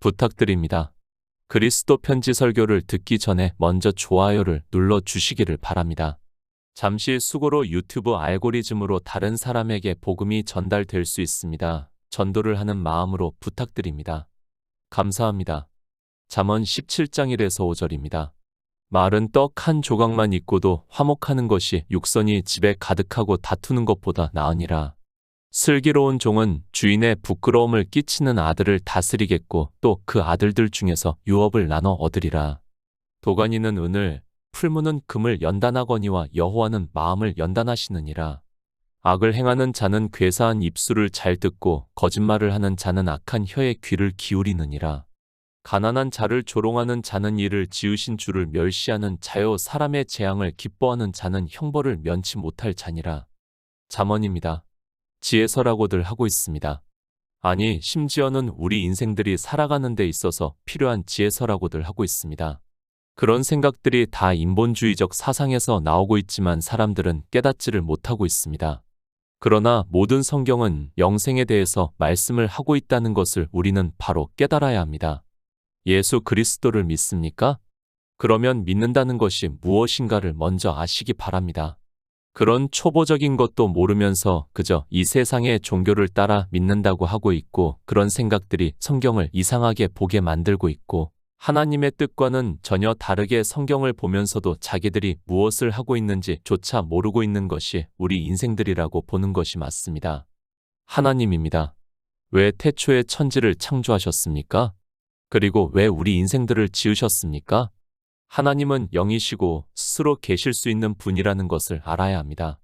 부탁드립니다. 그리스도 편지 설교를 듣기 전에 먼저 좋아요를 눌러 주시기를 바랍니다. 잠시 수고로 유튜브 알고리즘으로 다른 사람에게 복음이 전달될 수 있습니다. 전도를 하는 마음으로 부탁드립니다. 감사합니다. 잠언 17장 1에서 5절입니다. 마른 떡 한 조각만 있고도 화목하는 것이 육선이 집에 가득하고 다투는 것보다 나으니라. 슬기로운 종은 주인의 부끄러움을 끼치는 아들을 다스리겠고 또 그 아들들 중에서 유업을 나눠 얻으리라. 도가니는 은을, 풀무는 금을 연단하거니와 여호와는 마음을 연단하시느니라. 악을 행하는 자는 괴사한 입술을 잘 듣고 거짓말을 하는 자는 악한 혀에 귀를 기울이느니라. 가난한 자를 조롱하는 자는 이를 지으신 주를 멸시하는 자요 사람의 재앙을 기뻐하는 자는 형벌을 면치 못할 자니라. 잠언입니다. 지혜서라고들 하고 있습니다. 아니, 심지어는 우리 인생들이 살아가는 데 있어서 필요한 지혜서라고들 하고 있습니다. 그런 생각들이 다 인본주의적 사상에서 나오고 있지만 사람들은 깨닫지를 못하고 있습니다. 그러나 모든 성경은 영생에 대해서 말씀을 하고 있다는 것을 우리는 바로 깨달아야 합니다. 예수 그리스도를 믿습니까? 그러면 믿는다는 것이 무엇인가를 먼저 아시기 바랍니다. 그런 초보적인 것도 모르면서 그저 이 세상의 종교를 따라 믿는다고 하고 있고 그런 생각들이 성경을 이상하게 보게 만들고 있고 하나님의 뜻과는 전혀 다르게 성경을 보면서도 자기들이 무엇을 하고 있는지 조차 모르고 있는 것이 우리 인생들이라고 보는 것이 맞습니다. 하나님입니다. 왜 태초에 천지를 창조하셨습니까? 그리고 왜 우리 인생들을 지으셨습니까? 하나님은 영이시고 스스로 계실 수 있는 분이라는 것을 알아야 합니다.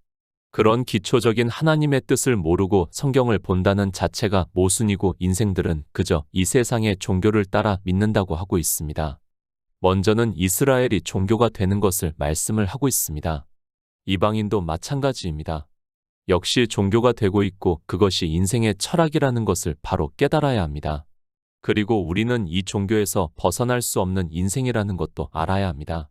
그런 기초적인 하나님의 뜻을 모르고 성경을 본다는 자체가 모순이고 인생들은 그저 이 세상의 종교를 따라 믿는다고 하고 있습니다. 먼저는 이스라엘이 종교가 되는 것을 말씀을 하고 있습니다. 이방인도 마찬가지입니다. 역시 종교가 되고 있고 그것이 인생의 철학이라는 것을 바로 깨달아야 합니다. 그리고 우리는 이 종교에서 벗어날 수 없는 인생이라는 것도 알아야 합니다.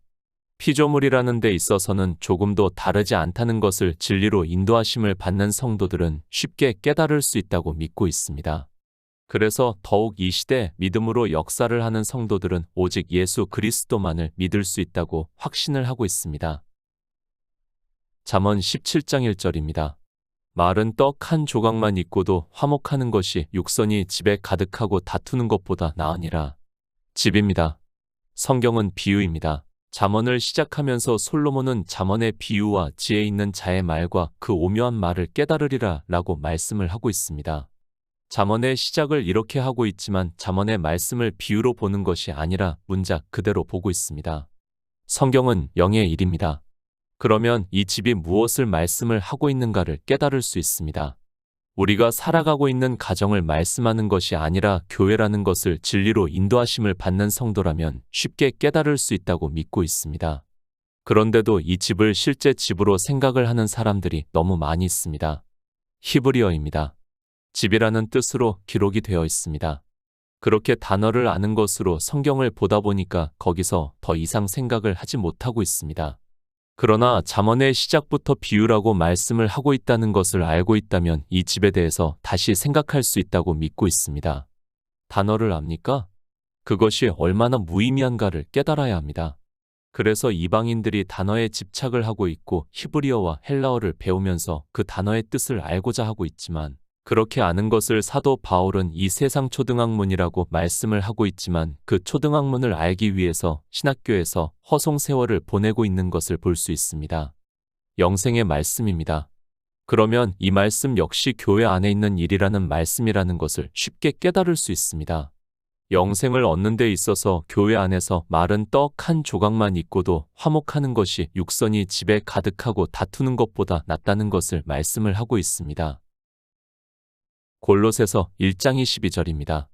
피조물이라는 데 있어서는 조금도 다르지 않다는 것을 진리로 인도하심을 받는 성도들은 쉽게 깨달을 수 있다고 믿고 있습니다. 그래서 더욱 이 시대 믿음으로 역사를 하는 성도들은 오직 예수 그리스도만을 믿을 수 있다고 확신을 하고 있습니다. 잠언 17장 1절입니다. 마른 떡 한 조각만 있고도 화목하는 것이 육선이 집에 가득하고 다투는 것보다 나으니라. 집입니다. 성경은 비유입니다. 잠언을 시작하면서 솔로몬은 잠언의 비유와 지혜 있는 자의 말과 그 오묘한 말을 깨달으리라 라고 말씀을 하고 있습니다. 잠언의 시작을 이렇게 하고 있지만 잠언의 말씀을 비유로 보는 것이 아니라 문자 그대로 보고 있습니다. 성경은 영의 일입니다. 그러면 이 집이 무엇을 말씀을 하고 있는가를 깨달을 수 있습니다. 우리가 살아가고 있는 가정을 말씀하는 것이 아니라 교회라는 것을 진리로 인도하심을 받는 성도라면 쉽게 깨달을 수 있다고 믿고 있습니다. 그런데도 이 집을 실제 집으로 생각을 하는 사람들이 너무 많이 있습니다. 히브리어입니다. 집이라는 뜻으로 기록이 되어 있습니다. 그렇게 단어를 아는 것으로 성경을 보다 보니까 거기서 더 이상 생각을 하지 못하고 있습니다. 그러나 잠언의 시작부터 비유라고 말씀을 하고 있다는 것을 알고 있다면 이 집에 대해서 다시 생각할 수 있다고 믿고 있습니다. 단어를 압니까? 그것이 얼마나 무의미한가를 깨달아야 합니다. 그래서 이방인들이 단어에 집착을 하고 있고 히브리어와 헬라어를 배우면서 그 단어의 뜻을 알고자 하고 있지만 그렇게 아는 것을 사도 바울은 이 세상 초등학문이라고 말씀을 하고 있지만 그 초등학문을 알기 위해서 신학교에서 허송세월을 보내고 있는 것을 볼 수 있습니다. 영생의 말씀입니다. 그러면 이 말씀 역시 교회 안에 있는 일이라는 말씀이라는 것을 쉽게 깨달을 수 있습니다. 영생을 얻는 데 있어서 교회 안에서 마른 떡 한 조각만 있고도 화목하는 것이 육선이 집에 가득하고 다투는 것보다 낫다는 것을 말씀을 하고 있습니다. 골로새서 1장 22절입니다.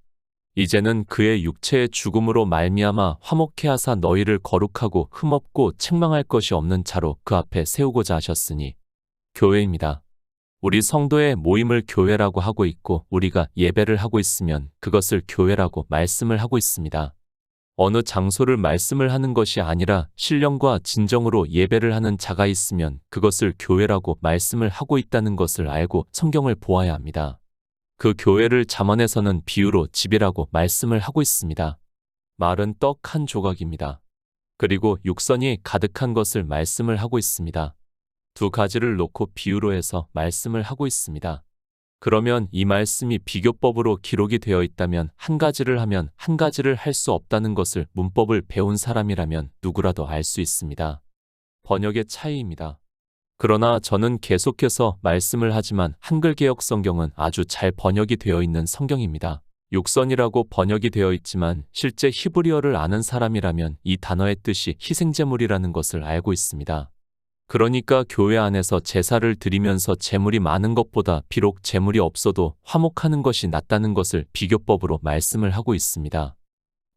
이제는 그의 육체의 죽음으로 말미암아 화목케 하사 너희를 거룩하고 흠없고 책망할 것이 없는 자로 그 앞에 세우고자 하셨으니 교회입니다. 우리 성도의 모임을 교회라고 하고 있고 우리가 예배를 하고 있으면 그것을 교회라고 말씀을 하고 있습니다. 어느 장소를 말씀을 하는 것이 아니라 신령과 진정으로 예배를 하는 자가 있으면 그것을 교회라고 말씀을 하고 있다는 것을 알고 성경을 보아야 합니다. 그 교회를 잠언에서는 비유로 집이라고 말씀을 하고 있습니다. 말은 떡 한 조각입니다. 그리고 육선이 가득한 것을 말씀을 하고 있습니다. 두 가지를 놓고 비유로 해서 말씀을 하고 있습니다. 그러면 이 말씀이 비교법으로 기록이 되어 있다면 한 가지를 하면 한 가지를 할 수 없다는 것을 문법을 배운 사람이라면 누구라도 알 수 있습니다. 번역의 차이입니다. 그러나 저는 계속해서 말씀을 하지만 한글개혁 성경은 아주 잘 번역이 되어 있는 성경입니다. 육선이라고 번역이 되어 있지만 실제 히브리어를 아는 사람이라면 이 단어의 뜻이 희생제물이라는 것을 알고 있습니다. 그러니까 교회 안에서 제사를 드리면서 제물이 많은 것보다 비록 제물이 없어도 화목하는 것이 낫다는 것을 비교법으로 말씀을 하고 있습니다.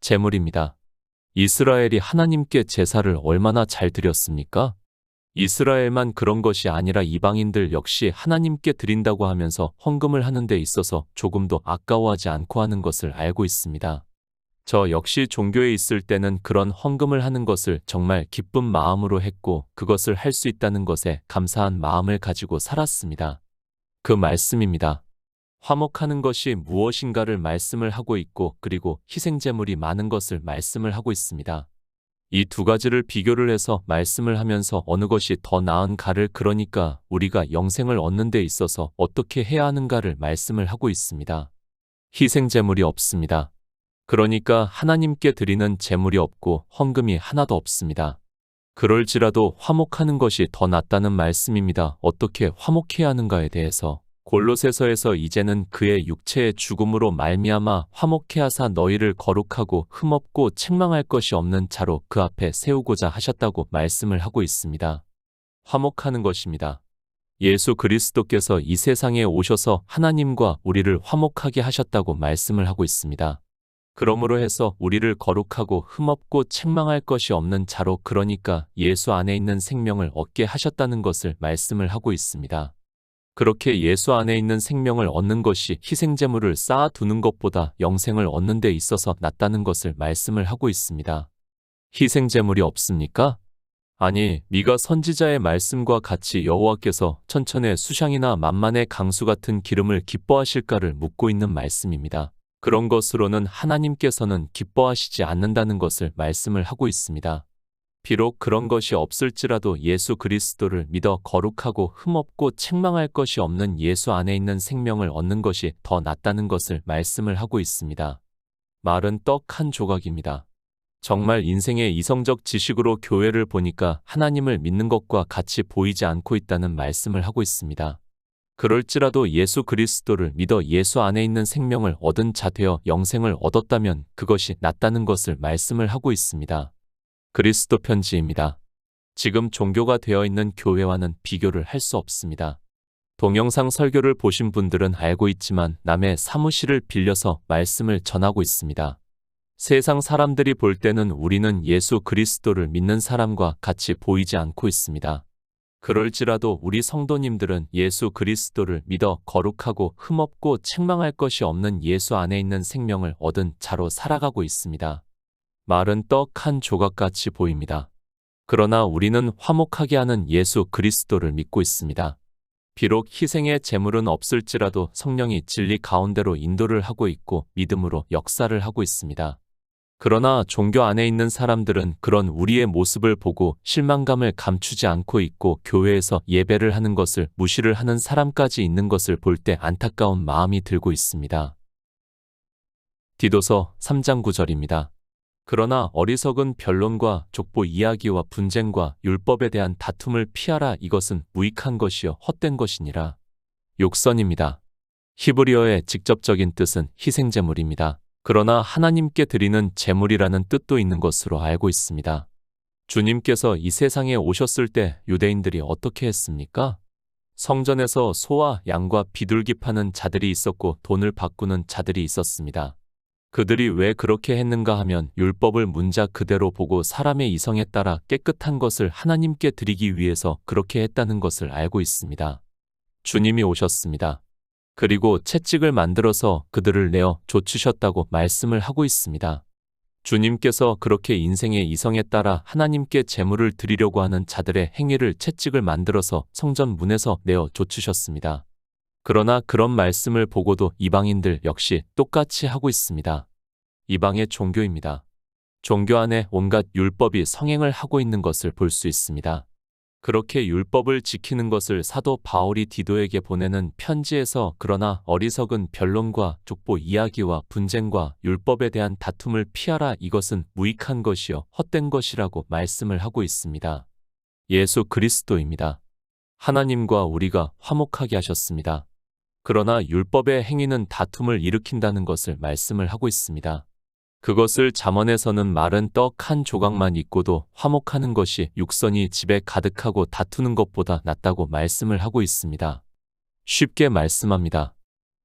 제물입니다. 이스라엘이 하나님께 제사를 얼마나 잘 드렸습니까? 이스라엘만 그런 것이 아니라 이방인들 역시 하나님께 드린다고 하면서 헌금을 하는 데 있어서 조금도 아까워하지 않고 하는 것을 알고 있습니다. 저 역시 종교에 있을 때는 그런 헌금을 하는 것을 정말 기쁜 마음으로 했고 그것을 할 수 있다는 것에 감사한 마음을 가지고 살았습니다. 그 말씀입니다. 화목하는 것이 무엇인가를 말씀을 하고 있고 그리고 희생제물이 많은 것을 말씀을 하고 있습니다. 이 두 가지를 비교를 해서 말씀을 하면서 어느 것이 더 나은가를 그러니까 우리가 영생을 얻는 데 있어서 어떻게 해야 하는가를 말씀을 하고 있습니다. 희생제물이 없습니다. 그러니까 하나님께 드리는 제물이 없고 헌금이 하나도 없습니다. 그럴지라도 화목하는 것이 더 낫다는 말씀입니다. 어떻게 화목해야 하는가에 대해서 골로새서에서 이제는 그의 육체의 죽음으로 말미암아 화목케 하사 너희를 거룩하고 흠없고 책망할 것이 없는 자로 그 앞에 세우고자 하셨다고 말씀을 하고 있습니다. 화목하는 것입니다. 예수 그리스도께서 이 세상에 오셔서 하나님과 우리를 화목하게 하셨다고 말씀을 하고 있습니다. 그러므로 해서 우리를 거룩하고 흠없고 책망할 것이 없는 자로 그러니까 예수 안에 있는 생명을 얻게 하셨다는 것을 말씀을 하고 있습니다. 그렇게 예수 안에 있는 생명을 얻는 것이 희생제물을 쌓아두는 것보다 영생을 얻는 데 있어서 낫다는 것을 말씀을 하고 있습니다. 희생제물이 없습니까? 아니, 미가 선지자의 말씀과 같이 여호와께서 천천의 수샹이나 만만의 강수 같은 기름을 기뻐하실까를 묻고 있는 말씀입니다. 그런 것으로는 하나님께서는 기뻐하시지 않는다는 것을 말씀을 하고 있습니다. 비록 그런 것이 없을지라도 예수 그리스도를 믿어 거룩하고 흠없고 책망할 것이 없는 예수 안에 있는 생명을 얻는 것이 더 낫다는 것을 말씀을 하고 있습니다. 말은 떡 한 조각입니다. 정말 인생의 이성적 지식으로 교회를 보니까 하나님을 믿는 것과 같이 보이지 않고 있다는 말씀을 하고 있습니다. 그럴지라도 예수 그리스도를 믿어 예수 안에 있는 생명을 얻은 자 되어 영생을 얻었다면 그것이 낫다는 것을 말씀을 하고 있습니다. 그리스도 편지입니다. 지금 종교가 되어 있는 교회와는 비교를 할 수 없습니다. 동영상 설교를 보신 분들은 알고 있지만 남의 사무실을 빌려서 말씀을 전하고 있습니다. 세상 사람들이 볼 때는 우리는 예수 그리스도를 믿는 사람과 같이 보이지 않고 있습니다. 그럴지라도 우리 성도님들은 예수 그리스도를 믿어 거룩하고 흠없고 책망할 것이 없는 예수 안에 있는 생명을 얻은 자로 살아가고 있습니다. 말은 떡 한 조각같이 보입니다. 그러나 우리는 화목하게 하는 예수 그리스도를 믿고 있습니다. 비록 희생의 제물은 없을지라도 성령이 진리 가운데로 인도를 하고 있고 믿음으로 역사를 하고 있습니다. 그러나 종교 안에 있는 사람들은 그런 우리의 모습을 보고 실망감을 감추지 않고 있고 교회에서 예배를 하는 것을 무시를 하는 사람까지 있는 것을 볼 때 안타까운 마음이 들고 있습니다. 디도서 3장 9절입니다. 그러나 어리석은 변론과 족보 이야기와 분쟁과 율법에 대한 다툼을 피하라. 이것은 무익한 것이요 헛된 것이니라. 욕선입니다. 히브리어의 직접적인 뜻은 희생제물입니다. 그러나 하나님께 드리는 제물이라는 뜻도 있는 것으로 알고 있습니다. 주님께서 이 세상에 오셨을 때 유대인들이 어떻게 했습니까? 성전에서 소와 양과 비둘기 파는 자들이 있었고 돈을 바꾸는 자들이 있었습니다. 그들이 왜 그렇게 했는가 하면 율법을 문자 그대로 보고 사람의 이성에 따라 깨끗한 것을 하나님께 드리기 위해서 그렇게 했다는 것을 알고 있습니다. 주님이 오셨습니다. 그리고 채찍을 만들어서 그들을 내어 쫓으셨다고 말씀을 하고 있습니다. 주님께서 그렇게 인생의 이성에 따라 하나님께 제물을 드리려고 하는 자들의 행위를 채찍을 만들어서 성전 문에서 내어 쫓으셨습니다. 그러나 그런 말씀을 보고도 이방인들 역시 똑같이 하고 있습니다. 이방의 종교입니다. 종교 안에 온갖 율법이 성행을 하고 있는 것을 볼 수 있습니다. 그렇게 율법을 지키는 것을 사도 바울이 디도에게 보내는 편지에서 그러나 어리석은 변론과 족보 이야기와 분쟁과 율법에 대한 다툼을 피하라, 이것은 무익한 것이요 헛된 것이라고 말씀을 하고 있습니다. 예수 그리스도입니다. 하나님과 우리가 화목하게 하셨습니다. 그러나 율법의 행위는 다툼을 일으킨다는 것을 말씀을 하고 있습니다. 그것을 잠언에서는 마른 떡 한 조각만 있고도 화목하는 것이 육선이 집에 가득하고 다투는 것보다 낫다고 말씀을 하고 있습니다. 쉽게 말씀합니다.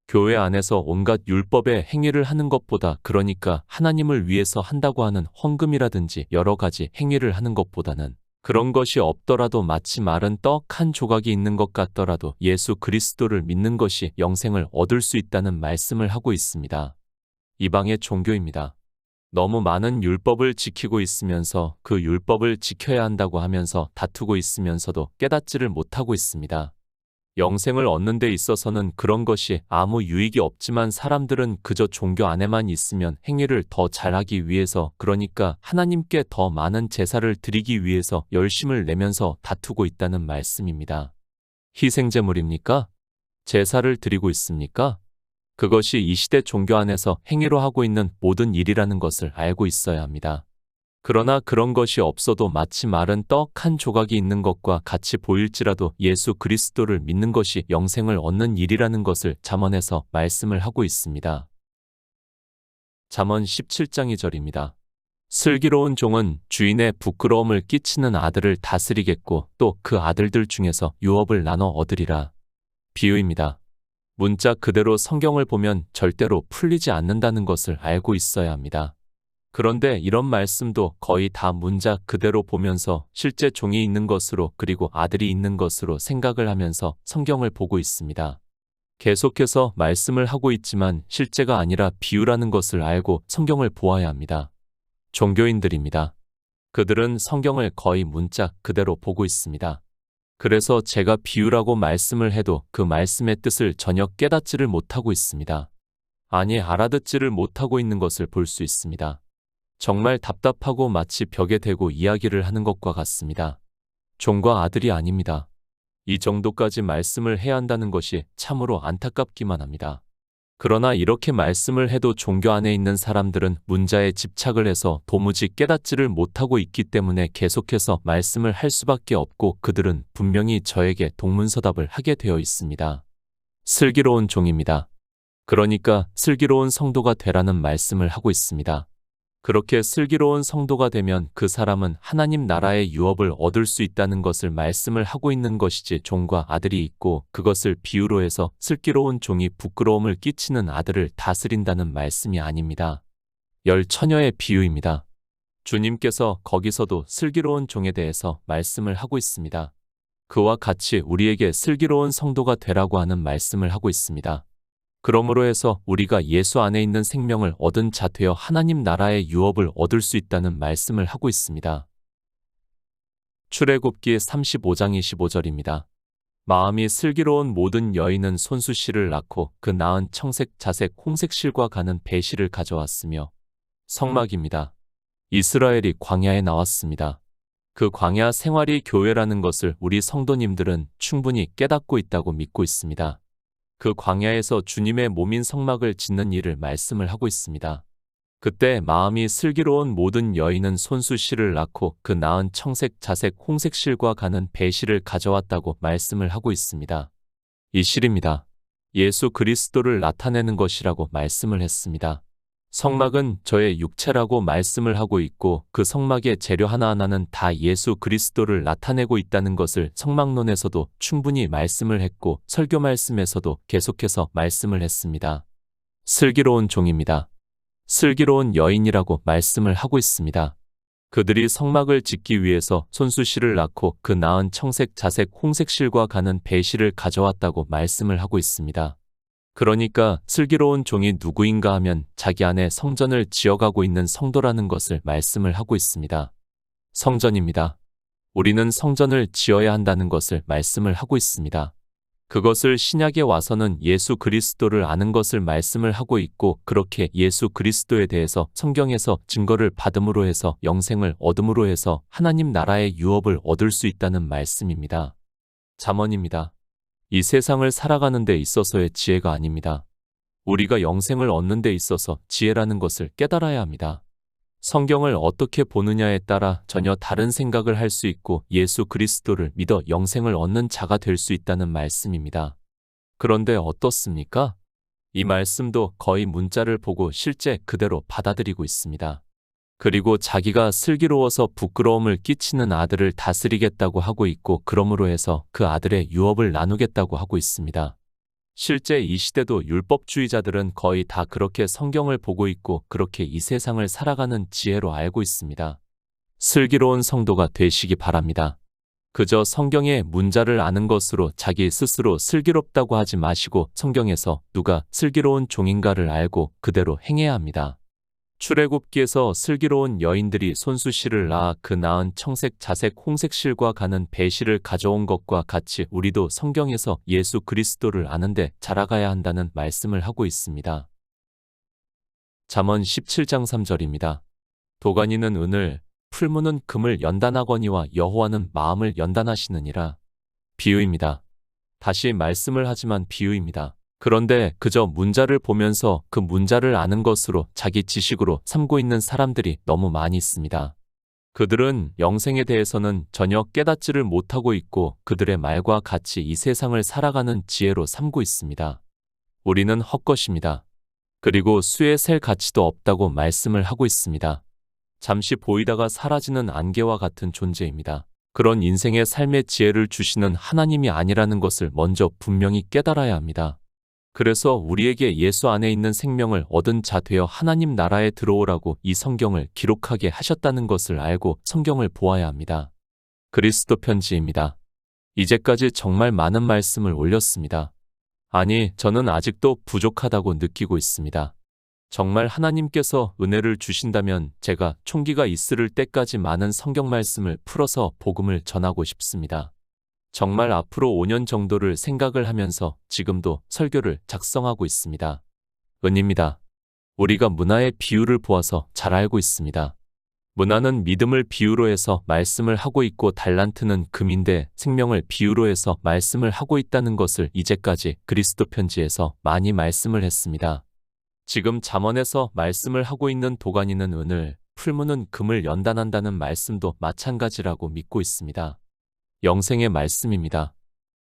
교회 안에서 온갖 율법의 행위를 하는 것보다, 그러니까 하나님을 위해서 한다고 하는 헌금이라든지 여러 가지 행위를 하는 것보다는 그런 것이 없더라도 마치 마른 떡 한 조각이 있는 것 같더라도 예수 그리스도를 믿는 것이 영생을 얻을 수 있다는 말씀을 하고 있습니다. 이방의 종교입니다. 너무 많은 율법을 지키고 있으면서 그 율법을 지켜야 한다고 하면서 다투고 있으면서도 깨닫지를 못하고 있습니다. 영생을 얻는 데 있어서는 그런 것이 아무 유익이 없지만 사람들은 그저 종교 안에만 있으면 행위를 더 잘하기 위해서, 그러니까 하나님께 더 많은 제사를 드리기 위해서 열심을 내면서 다투고 있다는 말씀입니다. 희생제물입니까? 제사를 드리고 있습니까? 그것이 이 시대 종교 안에서 행위로 하고 있는 모든 일이라는 것을 알고 있어야 합니다. 그러나 그런 것이 없어도 마치 마른 떡 한 조각이 있는 것과 같이 보일지라도 예수 그리스도를 믿는 것이 영생을 얻는 일이라는 것을 잠언에서 말씀을 하고 있습니다. 잠언 17장 2절입니다. 슬기로운 종은 주인의 부끄러움을 끼치는 아들을 다스리겠고 또 그 아들들 중에서 유업을 나눠 얻으리라. 비유입니다. 문자 그대로 성경을 보면 절대로 풀리지 않는다는 것을 알고 있어야 합니다. 그런데 이런 말씀도 거의 다 문자 그대로 보면서 실제 종이 있는 것으로 그리고 아들이 있는 것으로 생각을 하면서 성경을 보고 있습니다. 계속해서 말씀을 하고 있지만 실제가 아니라 비유라는 것을 알고 성경을 보아야 합니다. 종교인들입니다. 그들은 성경을 거의 문자 그대로 보고 있습니다. 그래서 제가 비유라고 말씀을 해도 그 말씀의 뜻을 전혀 깨닫지를 못하고 있습니다. 아니, 알아듣지를 못하고 있는 것을 볼 수 있습니다. 정말 답답하고 마치 벽에 대고 이야기를 하는 것과 같습니다. 종과 아들이 아닙니다. 이 정도까지 말씀을 해야 한다는 것이 참으로 안타깝기만 합니다. 그러나 이렇게 말씀을 해도 종교 안에 있는 사람들은 문자에 집착을 해서 도무지 깨닫지를 못하고 있기 때문에 계속해서 말씀을 할 수밖에 없고 그들은 분명히 저에게 동문서답을 하게 되어 있습니다. 슬기로운 종입니다. 그러니까 슬기로운 성도가 되라는 말씀을 하고 있습니다. 그렇게 슬기로운 성도가 되면 그 사람은 하나님 나라의 유업을 얻을 수 있다는 것을 말씀을 하고 있는 것이지, 종과 아들이 있고 그것을 비유로 해서 슬기로운 종이 부끄러움을 끼치는 아들을 다스린다는 말씀이 아닙니다. 열 처녀의 비유입니다. 주님께서 거기서도 슬기로운 종에 대해서 말씀을 하고 있습니다. 그와 같이 우리에게 슬기로운 성도가 되라고 하는 말씀을 하고 있습니다. 그러므로 해서 우리가 예수 안에 있는 생명을 얻은 자 되어 하나님 나라의 유업을 얻을 수 있다는 말씀을 하고 있습니다. 출애굽기 35장 25절입니다. 마음이 슬기로운 모든 여인은 손수실을 낳고 그 낳은 청색, 자색, 홍색 실과 가는 배실을 가져왔으며. 성막입니다. 이스라엘이 광야에 나왔습니다. 그 광야 생활이 교회라는 것을 우리 성도님들은 충분히 깨닫고 있다고 믿고 있습니다. 그 광야에서 주님의 몸인 성막을 짓는 일을 말씀을 하고 있습니다. 그때 마음이 슬기로운 모든 여인은 손수실을 낳고 그 낳은 청색, 자색, 홍색 실과 가는 배실을 가져왔다고 말씀을 하고 있습니다. 이 실입니다. 예수 그리스도를 나타내는 것이라고 말씀을 했습니다. 성막은 저의 육체라고 말씀을 하고 있고 그 성막의 재료 하나하나는 다 예수 그리스도를 나타내고 있다는 것을 성막론에서도 충분히 말씀을 했고 설교 말씀에서도 계속해서 말씀을 했습니다. 슬기로운 종입니다. 슬기로운 여인이라고 말씀을 하고 있습니다. 그들이 성막을 짓기 위해서 손수실을 낳고 그 낳은 청색, 자색, 홍색 실과 가는 배실을 가져왔다고 말씀을 하고 있습니다. 그러니까 슬기로운 종이 누구인가 하면 자기 안에 성전을 지어가고 있는 성도라는 것을 말씀을 하고 있습니다. 성전입니다. 우리는 성전을 지어야 한다는 것을 말씀을 하고 있습니다. 그것을 신약에 와서는 예수 그리스도를 아는 것을 말씀을 하고 있고 그렇게 예수 그리스도에 대해서 성경에서 증거를 받음으로 해서 영생을 얻음으로 해서 하나님 나라의 유업을 얻을 수 있다는 말씀입니다. 잠언입니다. 이 세상을 살아가는 데 있어서의 지혜가 아닙니다. 우리가 영생을 얻는 데 있어서 지혜라는 것을 깨달아야 합니다. 성경을 어떻게 보느냐에 따라 전혀 다른 생각을 할 수 있고 예수 그리스도를 믿어 영생을 얻는 자가 될 수 있다는 말씀입니다. 그런데 어떻습니까? 이 말씀도 거의 문자를 보고 실제 그대로 받아들이고 있습니다. 그리고 자기가 슬기로워서 부끄러움을 끼치는 아들을 다스리겠다고 하고 있고 그러므로 해서 그 아들의 유업을 나누겠다고 하고 있습니다. 실제 이 시대도 율법주의자들은 거의 다 그렇게 성경을 보고 있고 그렇게 이 세상을 살아가는 지혜로 알고 있습니다. 슬기로운 성도가 되시기 바랍니다. 그저 성경의 문자를 아는 것으로 자기 스스로 슬기롭다고 하지 마시고 성경에서 누가 슬기로운 종인가를 알고 그대로 행해야 합니다. 출애굽기에서 슬기로운 여인들이 손수실을 낳아 그 낳은 청색, 자색, 홍색실과 가는 배실을 가져온 것과 같이 우리도 성경에서 예수 그리스도를 아는데 자라가야 한다는 말씀을 하고 있습니다. 잠언 17장 3절입니다. 도가니는 은을, 풀무는 금을 연단하거니와 여호와는 마음을 연단하시느니라. 비유입니다. 다시 말씀을 하지만 비유입니다. 그런데 그저 문자를 보면서 그 문자를 아는 것으로 자기 지식으로 삼고 있는 사람들이 너무 많이 있습니다. 그들은 영생에 대해서는 전혀 깨닫지를 못하고 있고 그들의 말과 같이 이 세상을 살아가는 지혜로 삼고 있습니다. 우리는 헛것입니다. 그리고 수에 셀 가치도 없다고 말씀을 하고 있습니다. 잠시 보이다가 사라지는 안개와 같은 존재입니다. 그런 인생의 삶의 지혜를 주시는 하나님이 아니라는 것을 먼저 분명히 깨달아야 합니다. 그래서 우리에게 예수 안에 있는 생명을 얻은 자 되어 하나님 나라에 들어오라고 이 성경을 기록하게 하셨다는 것을 알고 성경을 보아야 합니다. 그리스도 편지입니다. 이제까지 정말 많은 말씀을 올렸습니다. 아니, 저는 아직도 부족하다고 느끼고 있습니다. 정말 하나님께서 은혜를 주신다면 제가 총기가 있을 때까지 많은 성경 말씀을 풀어서 복음을 전하고 싶습니다. 정말 앞으로 5년 정도를 생각을 하면서 지금도 설교를 작성하고 있습니다. 은입니다. 우리가 문화의 비유를 보아서 잘 알고 있습니다. 문화는 믿음을 비유로 해서 말씀을 하고 있고 달란트는 금인데 생명을 비유로 해서 말씀을 하고 있다는 것을 이제까지 그리스도 편지에서 많이 말씀을 했습니다. 지금 잠언에서 말씀을 하고 있는 도가니는 은을, 풀무는 금을 연단한다는 말씀도 마찬가지라고 믿고 있습니다. 영생의 말씀입니다.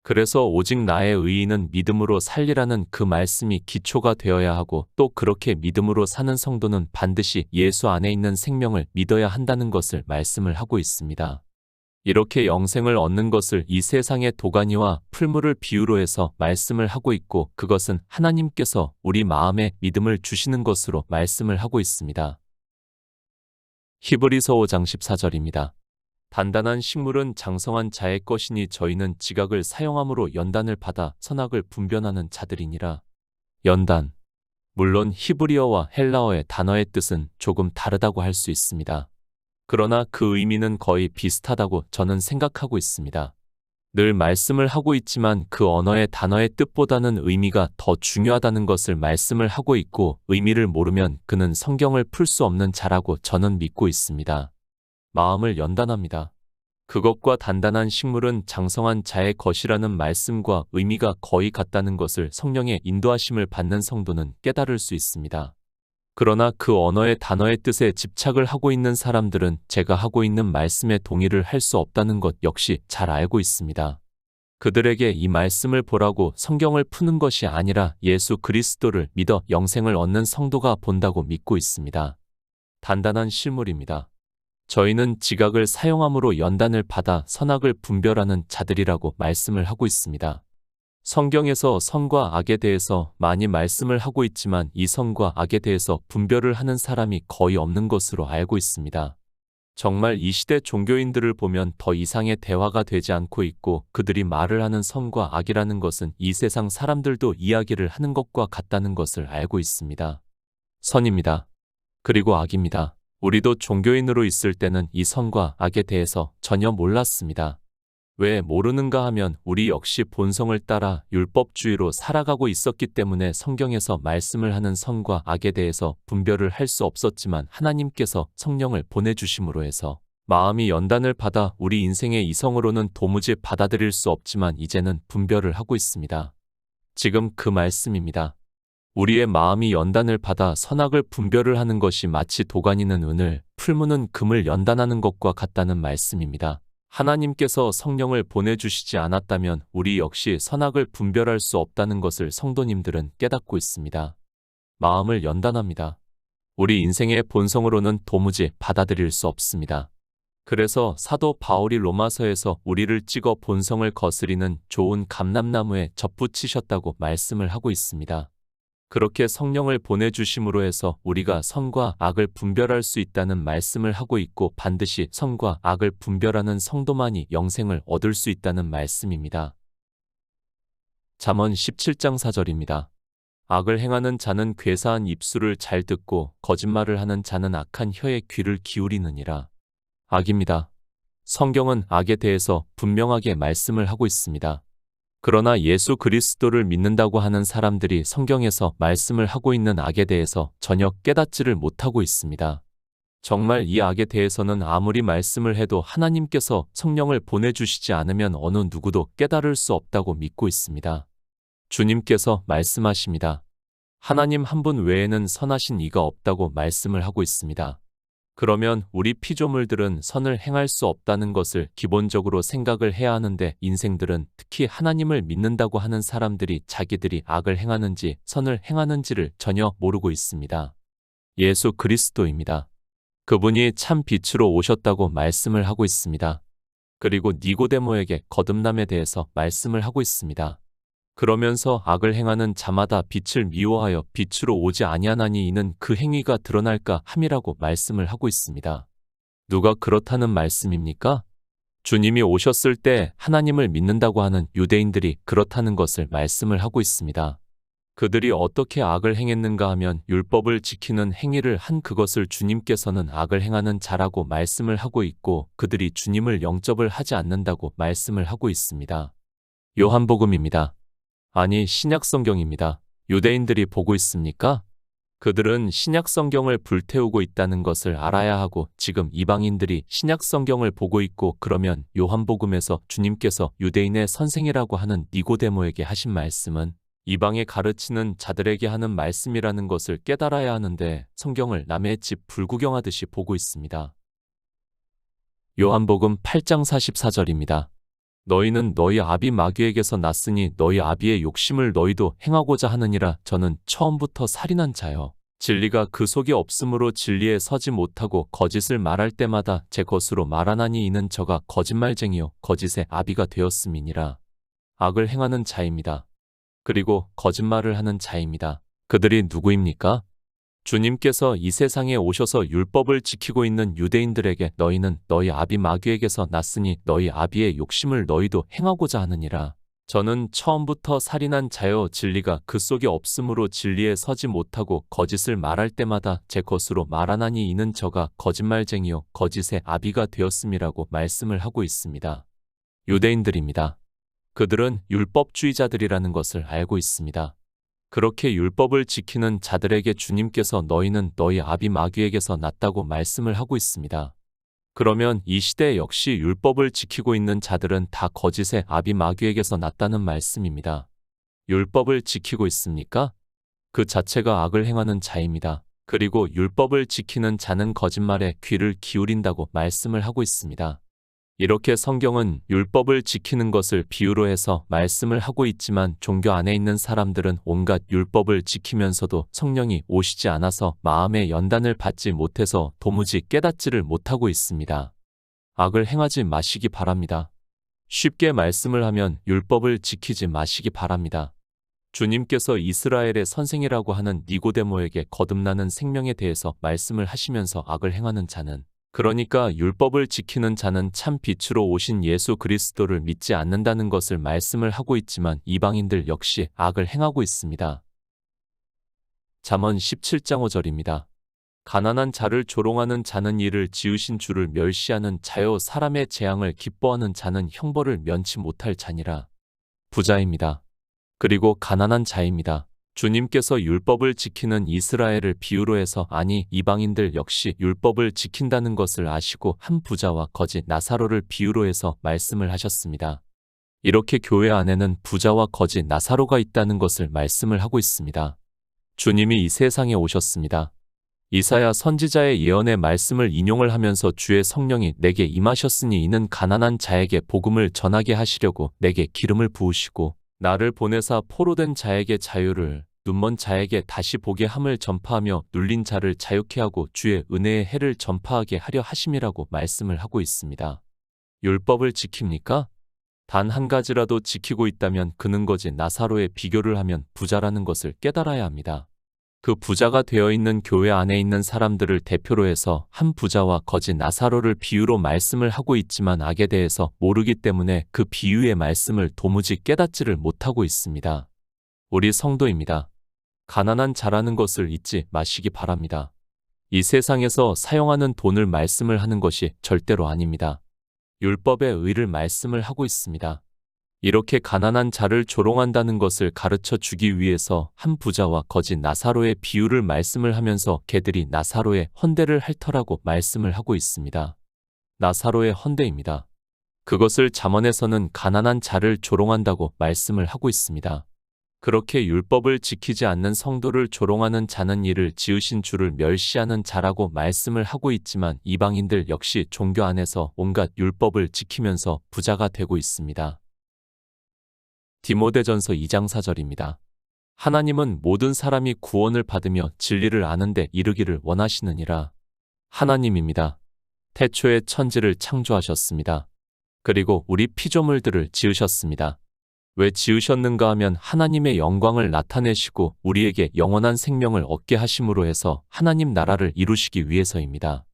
그래서 오직 나의 의인은 믿음으로 살리라는 그 말씀이 기초가 되어야 하고 또 그렇게 믿음으로 사는 성도는 반드시 예수 안에 있는 생명을 믿어야 한다는 것을 말씀을 하고 있습니다. 이렇게 영생을 얻는 것을 이 세상의 도가니와 풀무를 비유로 해서 말씀을 하고 있고 그것은 하나님께서 우리 마음에 믿음을 주시는 것으로 말씀을 하고 있습니다. 히브리서 5장 14절입니다. 단단한 식물은 장성한 자의 것이니 저희는 지각을 사용함으로 연단을 받아 선악을 분별하는 자들이니라. 연단. 물론 히브리어와 헬라어의 단어의 뜻은 조금 다르다고 할 수 있습니다. 그러나 그 의미는 거의 비슷하다고 저는 생각하고 있습니다. 늘 말씀을 하고 있지만 그 언어의 단어의 뜻보다는 의미가 더 중요하다는 것을 말씀을 하고 있고 의미를 모르면 그는 성경을 풀 수 없는 자라고 저는 믿고 있습니다. 마음을 연단합니다. 그것과 단단한 식물은 장성한 자의 것이라는 말씀과 의미가 거의 같다는 것을 성령의 인도하심을 받는 성도는 깨달을 수 있습니다. 그러나 그 언어의 단어의 뜻에 집착을 하고 있는 사람들은 제가 하고 있는 말씀에 동의를 할 수 없다는 것 역시 잘 알고 있습니다. 그들에게 이 말씀을 보라고 성경을 푸는 것이 아니라 예수 그리스도를 믿어 영생을 얻는 성도가 본다고 믿고 있습니다. 단단한 실물입니다. 저희는 지각을 사용함으로 연단을 받아 선악을 분별하는 자들이라고 말씀을 하고 있습니다. 성경에서 선과 악에 대해서 많이 말씀을 하고 있지만 이 선과 악에 대해서 분별을 하는 사람이 거의 없는 것으로 알고 있습니다. 정말 이 시대 종교인들을 보면 더 이상의 대화가 되지 않고 있고 그들이 말을 하는 선과 악이라는 것은 이 세상 사람들도 이야기를 하는 것과 같다는 것을 알고 있습니다. 선입니다. 그리고 악입니다. 우리도 종교인으로 있을 때는 이 선과 악에 대해서 전혀 몰랐습니다. 왜 모르는가 하면 우리 역시 본성을 따라 율법주의로 살아가고 있었기 때문에 성경에서 말씀을 하는 선과 악에 대해서 분별을 할 수 없었지만 하나님께서 성령을 보내주심으로 해서 마음이 연단을 받아 우리 인생의 이성으로는 도무지 받아들일 수 없지만 이제는 분별을 하고 있습니다. 지금 그 말씀입니다. 우리의 마음이 연단을 받아 선악을 분별을 하는 것이 마치 도가니는 은을, 풀무는 금을 연단하는 것과 같다는 말씀입니다. 하나님께서 성령을 보내주시지 않았다면 우리 역시 선악을 분별할 수 없다는 것을 성도님들은 깨닫고 있습니다. 마음을 연단합니다. 우리 인생의 본성으로는 도무지 받아들일 수 없습니다. 그래서 사도 바울이 로마서에서 우리를 찍어 본성을 거스리는 좋은 감람나무에 접붙이셨다고 말씀을 하고 있습니다. 그렇게 성령을 보내주심으로 해서 우리가 선과 악을 분별할 수 있다는 말씀을 하고 있고 반드시 선과 악을 분별하는 성도만이 영생을 얻을 수 있다는 말씀입니다. 잠언 17장 4절입니다. 악을 행하는 자는 괴사한 입술을 잘 듣고 거짓말을 하는 자는 악한 혀에 귀를 기울이느니라. 악입니다. 성경은 악에 대해서 분명하게 말씀을 하고 있습니다. 그러나 예수 그리스도를 믿는다고 하는 사람들이 성경에서 말씀을 하고 있는 악에 대해서 전혀 깨닫지를 못하고 있습니다. 정말 이 악에 대해서는 아무리 말씀을 해도 하나님께서 성령을 보내주시지 않으면 어느 누구도 깨달을 수 없다고 믿고 있습니다. 주님께서 말씀하십니다. 하나님 한 분 외에는 선하신 이가 없다고 말씀을 하고 있습니다. 그러면 우리 피조물들은 선을 행할 수 없다는 것을 기본적으로 생각을 해야 하는데 인생들은 특히 하나님을 믿는다고 하는 사람들이 자기들이 악을 행하는지 선을 행하는지를 전혀 모르고 있습니다. 예수 그리스도입니다. 그분이 참 빛으로 오셨다고 말씀을 하고 있습니다. 그리고 니고데모에게 거듭남에 대해서 말씀을 하고 있습니다. 그러면서 악을 행하는 자마다 빛을 미워하여 빛으로 오지 아니하나니 이는 그 행위가 드러날까 함이라고 말씀을 하고 있습니다. 누가 그렇다는 말씀입니까? 주님이 오셨을 때 하나님을 믿는다고 하는 유대인들이 그렇다는 것을 말씀을 하고 있습니다. 그들이 어떻게 악을 행했는가 하면 율법을 지키는 행위를 한 그것을 주님께서는 악을 행하는 자라고 말씀을 하고 있고 그들이 주님을 영접을 하지 않는다고 말씀을 하고 있습니다. 요한복음입니다. 아니 신약성경입니다. 유대인들이 보고 있습니까? 그들은 신약성경을 불태우고 있다는 것을 알아야 하고 지금 이방인들이 신약성경을 보고 있고 그러면 요한복음에서 주님께서 유대인의 선생이라고 하는 니고데모에게 하신 말씀은 이방에 가르치는 자들에게 하는 말씀이라는 것을 깨달아야 하는데 성경을 남의 집 불구경하듯이 보고 있습니다. 요한복음 8장 44절입니다. 너희는 너희 아비 마귀에게서 났으니 너희 아비의 욕심을 너희도 행하고자 하느니라. 저는 처음부터 살인한 자요. 진리가 그 속에 없으므로 진리에 서지 못하고 거짓을 말할 때마다 제 것으로 말하나니 이는 저가 거짓말쟁이요 거짓의 아비가 되었음이니라. 악을 행하는 자입니다. 그리고 거짓말을 하는 자입니다. 그들이 누구입니까? 주님께서 이 세상에 오셔서 율법을 지키고 있는 유대인들에게 너희는 너희 아비 마귀에게서 났으니 너희 아비의 욕심을 너희도 행하고자 하느니라. 저는 처음부터 살인한 자여 진리가 그 속에 없으므로 진리에 서지 못하고 거짓을 말할 때마다 제 것으로 말하나니 이는 저가 거짓말쟁이요 거짓의 아비가 되었음이라고 말씀을 하고 있습니다. 유대인들입니다. 그들은 율법주의자들이라는 것을 알고 있습니다. 그렇게 율법을 지키는 자들에게 주님께서 너희는 너희 아비 마귀에게서 났다고 말씀을 하고 있습니다. 그러면 이 시대 역시 율법을 지키고 있는 자들은 다 거짓의 아비 마귀에게서 났다는 말씀입니다. 율법을 지키고 있습니까? 그 자체가 악을 행하는 자입니다. 그리고 율법을 지키는 자는 거짓말에 귀를 기울인다고 말씀을 하고 있습니다. 이렇게 성경은 율법을 지키는 것을 비유로 해서 말씀을 하고 있지만 종교 안에 있는 사람들은 온갖 율법을 지키면서도 성령이 오시지 않아서 마음의 연단을 받지 못해서 도무지 깨닫지를 못하고 있습니다. 악을 행하지 마시기 바랍니다. 쉽게 말씀을 하면 율법을 지키지 마시기 바랍니다. 주님께서 이스라엘의 선생이라고 하는 니고데모에게 거듭나는 생명에 대해서 말씀을 하시면서 악을 행하는 자는 그러니까 율법을 지키는 자는 참 빛으로 오신 예수 그리스도를 믿지 않는다는 것을 말씀을 하고 있지만 이방인들 역시 악을 행하고 있습니다. 잠언 17장 5절입니다. 가난한 자를 조롱하는 자는 이를 지으신 주를 멸시하는 자요 사람의 재앙을 기뻐하는 자는 형벌을 면치 못할 자니라. 부자입니다. 그리고 가난한 자입니다. 주님께서 율법을 지키는 이스라엘을 비유로 해서 아니 이방인들 역시 율법을 지킨다는 것을 아시고 한 부자와 거지 나사로를 비유로 해서 말씀을 하셨습니다. 이렇게 교회 안에는 부자와 거지 나사로가 있다는 것을 말씀을 하고 있습니다. 주님이 이 세상에 오셨습니다. 이사야 선지자의 예언의 말씀을 인용을 하면서 주의 성령이 내게 임하셨으니 이는 가난한 자에게 복음을 전하게 하시려고 내게 기름을 부으시고 나를 보내사 포로된 자에게 자유를 눈먼 자에게 다시 보게 함을 전파하며 눌린 자를 자유케 하고 주의 은혜의 해를 전파하게 하려 하심이라고 말씀을 하고 있습니다. 율법을 지킵니까? 단 한 가지라도 지키고 있다면 그는 거지 나사로의 비교를 하면 부자라는 것을 깨달아야 합니다. 그 부자가 되어 있는 교회 안에 있는 사람들을 대표로 해서 한 부자와 거지 나사로를 비유로 말씀을 하고 있지만 악에 대해서 모르기 때문에 그 비유의 말씀을 도무지 깨닫지를 못하고 있습니다. 우리 성도입니다. 가난한 자라는 것을 잊지 마시기 바랍니다. 이 세상에서 사용하는 돈을 말씀을 하는 것이 절대로 아닙니다. 율법의 의를 말씀을 하고 있습니다. 이렇게 가난한 자를 조롱한다는 것을 가르쳐 주기 위해서 한 부자와 거지 나사로의 비유를 말씀을 하면서 개들이 나사로의 헌대를 핥더라고 말씀을 하고 있습니다. 나사로의 헌대입니다. 그것을 잠언에서는 가난한 자를 조롱한다고 말씀을 하고 있습니다. 그렇게 율법을 지키지 않는 성도를 조롱하는 자는 이를 지으신 주를 멸시하는 자라고 말씀을 하고 있지만 이방인들 역시 종교 안에서 온갖 율법을 지키면서 부자가 되고 있습니다. 디모데전서 2장 4절입니다. 하나님은 모든 사람이 구원을 받으며 진리를 아는 데 이르기를 원하시느니라. 하나님입니다. 태초에 천지를 창조하셨습니다. 그리고 우리 피조물들을 지으셨습니다. 왜 지으셨는가 하면 하나님의 영광을 나타내시고 우리에게 영원한 생명을 얻게 하심으로 해서 하나님 나라를 이루시기 위해서입니다.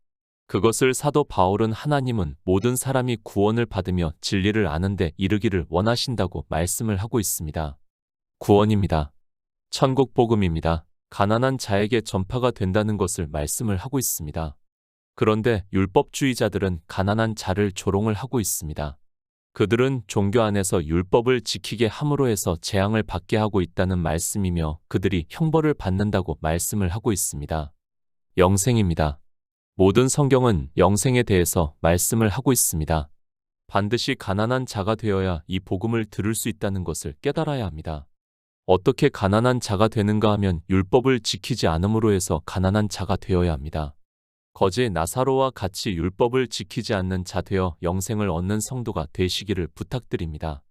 그것을 사도 바울은 하나님은 모든 사람이 구원을 받으며 진리를 아는 데 이르기를 원하신다고 말씀을 하고 있습니다. 구원입니다. 천국 복음입니다. 가난한 자에게 전파가 된다는 것을 말씀을 하고 있습니다. 그런데 율법주의자들은 가난한 자를 조롱을 하고 있습니다. 그들은 종교 안에서 율법을 지키게 함으로 해서 재앙을 받게 하고 있다는 말씀이며 그들이 형벌을 받는다고 말씀을 하고 있습니다. 영생입니다. 모든 성경은 영생에 대해서 말씀을 하고 있습니다. 반드시 가난한 자가 되어야 이 복음을 들을 수 있다는 것을 깨달아야 합니다. 어떻게 가난한 자가 되는가 하면 율법을 지키지 않음으로 해서 가난한 자가 되어야 합니다. 거지 나사로와 같이 율법을 지키지 않는 자 되어 영생을 얻는 성도가 되시기를 부탁드립니다.